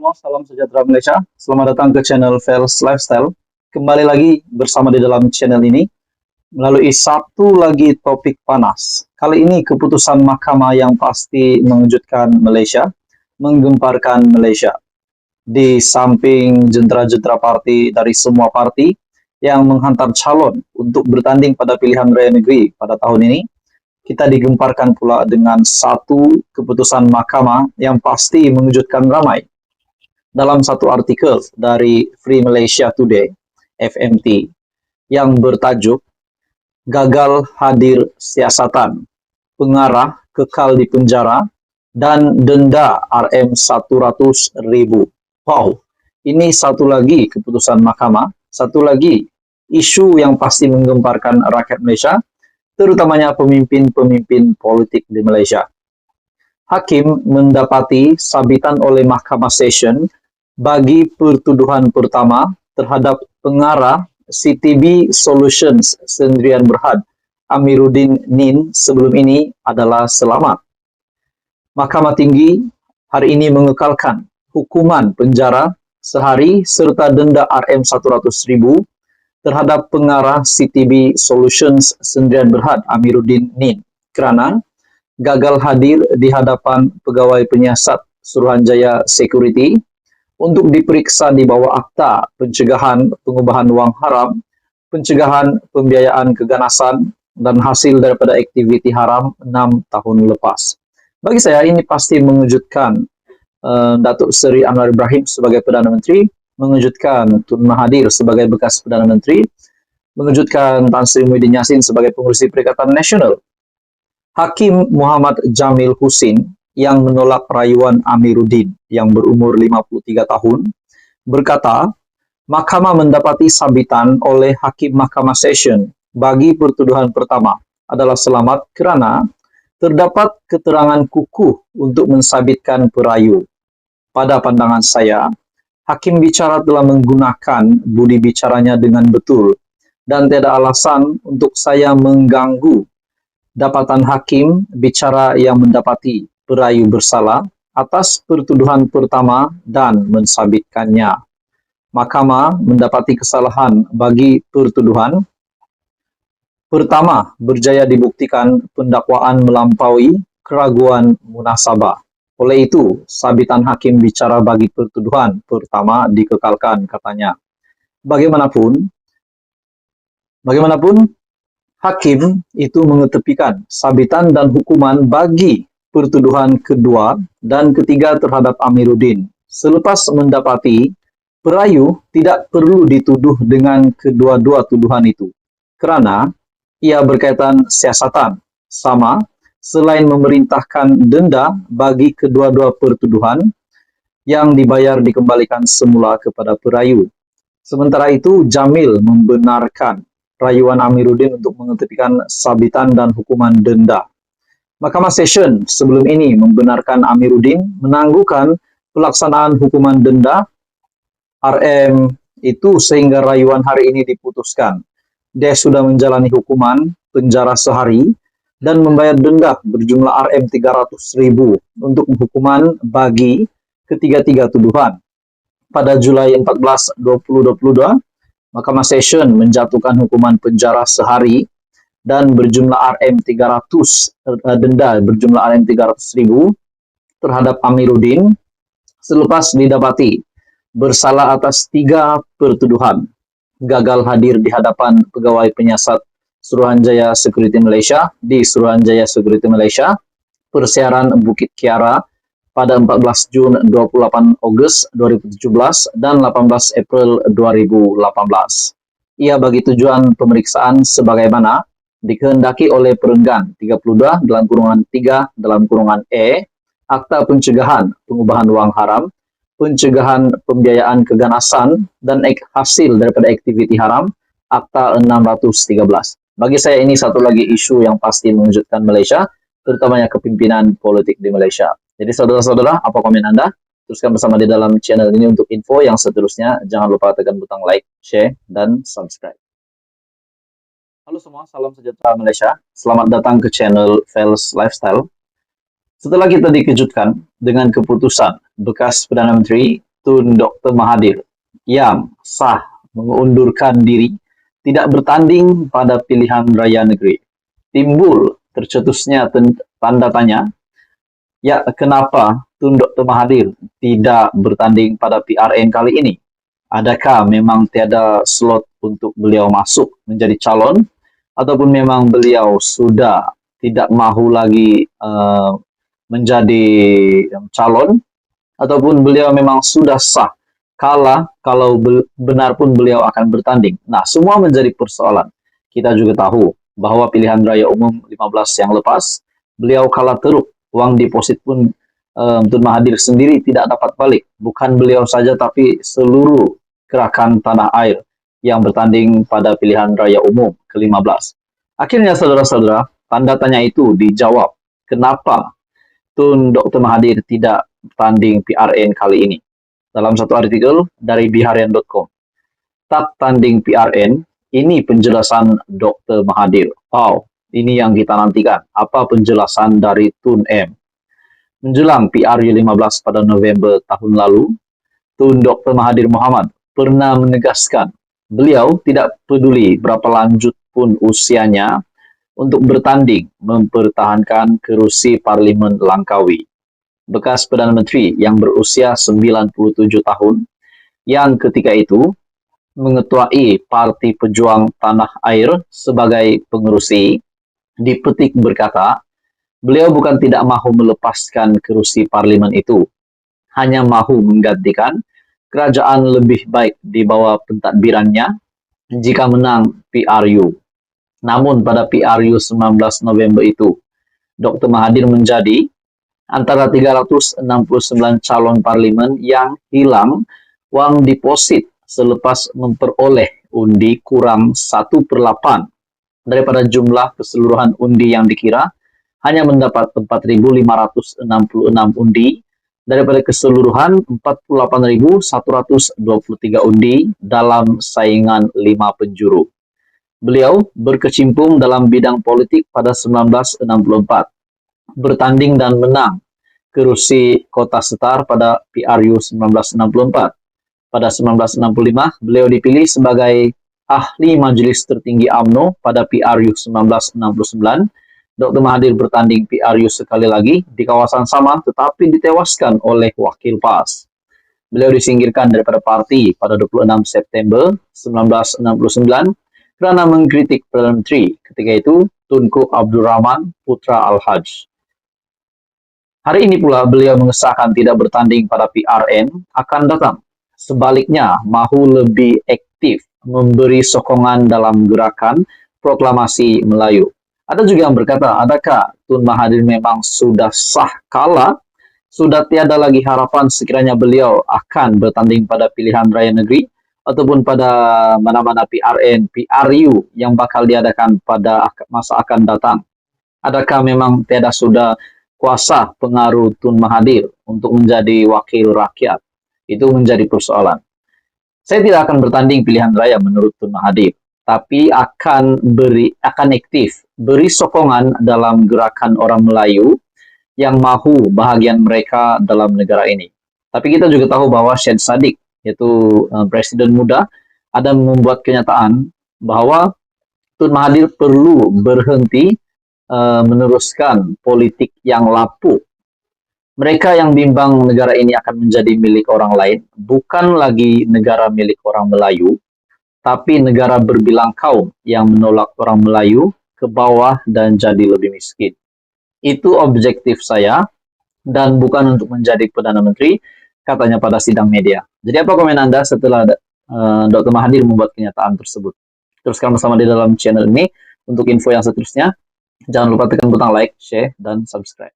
semua, salam sejahtera Malaysia. Selamat datang ke channel Fels Lifestyle. Kembali lagi bersama di dalam channel ini melalui satu lagi topik panas. Kali ini keputusan mahkamah yang pasti mengejutkan Malaysia, menggemparkan Malaysia. Di samping jentera-jentera parti dari semua parti yang menghantar calon untuk bertanding pada pilihan raya negeri pada tahun ini, kita digemparkan pula dengan satu keputusan mahkamah yang pasti mengejutkan ramai. Dalam satu artikel dari Free Malaysia Today, FMT, yang bertajuk Gagal Hadir Siasatan, Pengarah Kekal di Penjara, dan Denda RM100,000. Wow, ini satu lagi keputusan mahkamah, satu lagi isu yang pasti menggemparkan rakyat Malaysia, terutamanya pemimpin-pemimpin politik di Malaysia. Hakim mendapati sabitan oleh Mahkamah Session bagi pertuduhan pertama terhadap pengarah CTB Solutions Sendirian Berhad, Amiruddin Nin, sebelum ini adalah selamat. Mahkamah Tinggi hari ini mengekalkan hukuman penjara sehari serta denda RM100,000 terhadap pengarah CTB Solutions Sendirian Berhad Amiruddin Nin kerana gagal hadir di hadapan pegawai penyiasat Suruhanjaya Security untuk diperiksa di bawah Akta Pencegahan Pengubahan Wang Haram, Pencegahan Pembiayaan Keganasan dan hasil daripada aktiviti haram 6 tahun lepas. Bagi saya ini pasti mengejutkan Datuk Seri Anwar Ibrahim sebagai Perdana Menteri, mengejutkan Tun Mahathir sebagai bekas Perdana Menteri, mengejutkan Tan Sri Muhyiddin Yassin sebagai Pengerusi Perikatan Nasional. Hakim Muhammad Jamil Husin yang menolak rayuan Amiruddin yang berumur 53 tahun berkata, Mahkamah mendapati sabitan oleh Hakim Mahkamah Session bagi pertuduhan pertama adalah selamat kerana terdapat keterangan kukuh untuk mensabitkan perayu. Pada pandangan saya, Hakim bicara telah menggunakan budi bicaranya dengan betul dan tiada alasan untuk saya mengganggu dapatan hakim bicara yang mendapati perayu bersalah atas pertuduhan pertama dan mensabitkannya. Mahkamah mendapati kesalahan bagi pertuduhan pertama berjaya dibuktikan pendakwaan melampaui keraguan munasabah. Oleh itu, sabitan hakim bicara bagi pertuduhan pertama dikekalkan, katanya. Bagaimanapun, hakim itu mengetepikan sabitan dan hukuman bagi pertuduhan kedua dan ketiga terhadap Amiruddin. Selepas mendapati perayu tidak perlu dituduh dengan kedua-dua tuduhan itu, kerana ia berkaitan siasatan sama selain memerintahkan denda bagi kedua-dua pertuduhan yang dibayar dikembalikan semula kepada perayu. Sementara itu, Jamil membenarkan rayuan Amiruddin untuk mengetepikan sabitan dan hukuman denda. Mahkamah Session sebelum ini membenarkan Amiruddin menangguhkan pelaksanaan hukuman denda RM itu sehingga rayuan hari ini diputuskan. Dia sudah menjalani hukuman penjara sehari dan membayar denda berjumlah RM300,000 untuk hukuman bagi ketiga-tiga tuduhan. Pada Julai 14, 2022, Mahkamah Session menjatuhkan hukuman penjara sehari dan berjumlah denda berjumlah RM300,000 terhadap Amiruddin selepas didapati bersalah atas 3 pertuduhan. Gagal hadir di hadapan pegawai penyiasat Suruhanjaya Security Malaysia di Suruhanjaya Security Malaysia, Persiaran Bukit Kiara pada 14 Jun 28 Ogos 2017 dan 18 April 2018. Ia bagi tujuan pemeriksaan sebagaimana dikehendaki oleh perenggan 32 dalam kurungan 3 dalam kurungan E, Akta Pencegahan Pengubahan Wang Haram, Pencegahan Pembiayaan Keganasan dan hasil daripada aktiviti haram, Akta 613. Bagi saya ini satu lagi isu yang pasti mengejutkan Malaysia, terutamanya kepimpinan politik di Malaysia. Jadi saudara-saudara, apa komen Anda? Teruskan bersama di dalam channel ini untuk info yang seterusnya. Jangan lupa tekan butang like, share, dan subscribe. Halo semua, salam sejahtera Malaysia. Selamat datang ke channel Fels Lifestyle. Setelah kita dikejutkan dengan keputusan bekas Perdana Menteri Tun Dr. Mahathir yang sah mengundurkan diri tidak bertanding pada pilihan raya negeri. Timbul tercetusnya tanda tanya, ya kenapa Tun Dr. Mahathir tidak bertanding pada PRN kali ini? Adakah memang tiada slot untuk beliau masuk menjadi calon, ataupun memang beliau sudah tidak mahu lagi menjadi calon, ataupun beliau memang sudah sah kalau benar pun beliau akan bertanding. Nah, semua menjadi persoalan. Kita juga tahu bahwa pilihan raya umum 15 yang lepas, beliau kalah teruk. Uang deposit pun Tun Mahathir sendiri tidak dapat balik. Bukan beliau saja, tapi seluruh gerakan tanah air yang bertanding pada pilihan raya umum ke-15. Akhirnya, saudara-saudara, tanda tanya itu dijawab. Kenapa Tun Dr. Mahathir tidak bertanding PRN kali ini? Dalam satu artikel dari biharian.com. Tak tanding PRN, ini penjelasan Dr. Mahathir. Wow, ini yang kita nantikan. Apa penjelasan dari Tun M? Menjelang PRU 15 pada November tahun lalu, Tun Dr. Mahathir Mohamad pernah menegaskan beliau tidak peduli berapa lanjut pun usianya untuk bertanding mempertahankan kerusi Parlimen Langkawi. Bekas Perdana Menteri yang berusia 97 tahun, yang ketika itu mengetuai Parti Pejuang Tanah Air sebagai pengerusi, dipetik berkata, beliau bukan tidak mahu melepaskan kerusi parlimen itu, hanya mahu menggantikan kerajaan lebih baik di bawah pentadbirannya jika menang PRU. Namun pada PRU 19 November itu, Dr. Mahathir menjadi antara 369 calon parlimen yang hilang wang deposit selepas memperoleh undi kurang 1/8 daripada jumlah keseluruhan undi yang dikira, hanya mendapat 4.566 undi daripada keseluruhan 48.123 undi dalam saingan 5 penjuru. Beliau berkecimpung dalam bidang politik pada 1964. Bertanding dan menang kerusi Kota Setar pada PRU 1964. Pada 1965, beliau dipilih sebagai ahli Majelis Tertinggi UMNO pada PRU 1969. Dr. Mahathir bertanding PRU sekali lagi di kawasan sama, tetapi ditewaskan oleh wakil PAS. Beliau disingkirkan daripada parti pada 26 September 1969 kerana mengkritik Perdana Menteri ketika itu, Tunku Abdul Rahman Putra Al-Haj. Hari ini pula beliau mengesahkan tidak bertanding pada PRN akan datang. Sebaliknya, mahu lebih aktif memberi sokongan dalam gerakan proklamasi Melayu. Ada juga yang berkata, adakah Tun Mahathir memang sudah sah kalah? Sudah tiada lagi harapan sekiranya beliau akan bertanding pada pilihan raya negeri ataupun pada mana-mana PRN, PRU yang bakal diadakan pada masa akan datang. Adakah memang tiada sudah kuasa pengaruh Tun Mahathir untuk menjadi wakil rakyat? Itu menjadi persoalan. Saya tidak akan bertanding pilihan raya menurut Tun Mahathir, tapi akan aktif beri sokongan dalam gerakan orang Melayu yang mahu bahagian mereka dalam negara ini. Tapi kita juga tahu bahwa Syed Saddiq, yaitu presiden muda, ada membuat kenyataan bahwa Tun Mahathir perlu berhenti meneruskan politik yang lapuk. Mereka yang bimbang negara ini akan menjadi milik orang lain, bukan lagi negara milik orang Melayu, tapi negara berbilang kaum yang menolak orang Melayu ke bawah dan jadi lebih miskin. Itu objektif saya, dan bukan untuk menjadi Perdana Menteri, katanya pada sidang media. Jadi apa komen Anda setelah Dr. Mahathir membuat kenyataan tersebut? Teruskan bersama di dalam channel ini. Untuk info yang seterusnya, jangan lupa tekan butang like, share, dan subscribe.